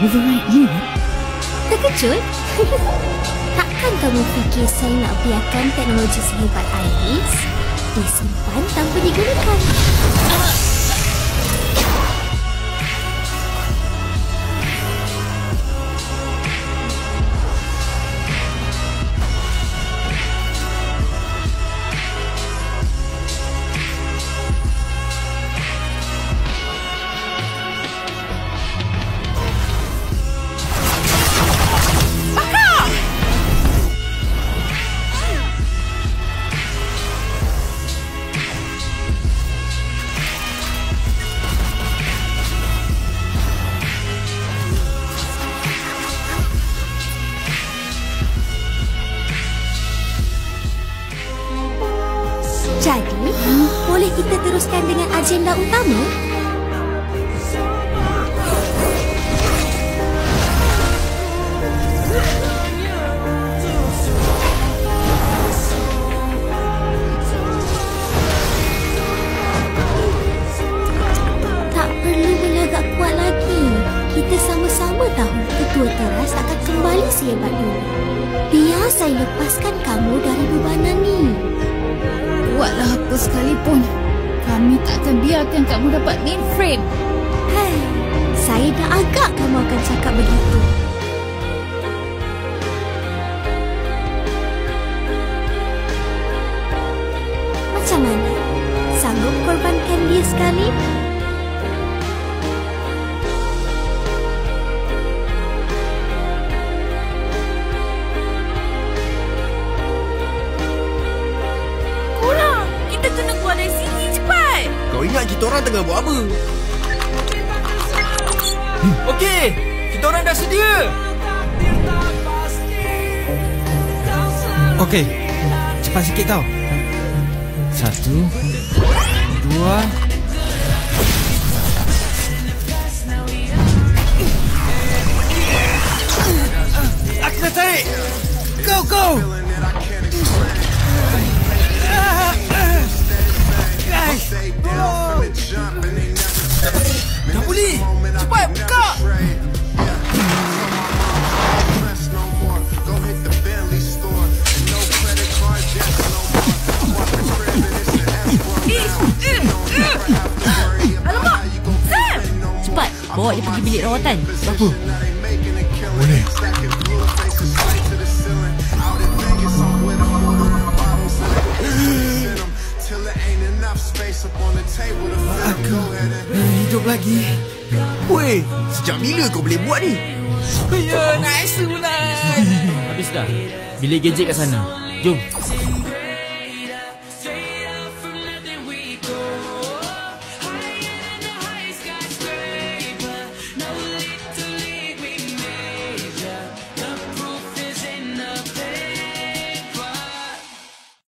Override unit? Terkejut? Takkan kamu fikir saya nak biarkan teknologi sehebat Iris disimpan tanpa digunakan? Jadi, boleh kita teruskan dengan agenda utama? Tak perlu melagak kuat lagi. Kita sama-sama tahu ketua teras akan kembali sehebat dulu. Biar saya lepaskan kamu dari bebanan ni. Buatlah apa sekalipun, kami tak akan biarkan kamu dapat mainframe. Hai, saya dah agak kamu akan cakap begitu. Macam mana? Sanggup korbankan dia sekali? Kau ingat kita orang tengah buat apa? Okey, kita orang dah sedia. Okey, cepat sikit tau. 1, 2. Aku dah tarik. Go! Dah boleh. Cepat, buka. Alamak! Sam! Cepat, bawa dia pergi bilik rawatan. Apa? Boleh. Aku hidup lagi. Weh, sejak bila kau boleh buat ni? Ya, nice lah. Habis dah. Bilik gadget kat sana. Jom.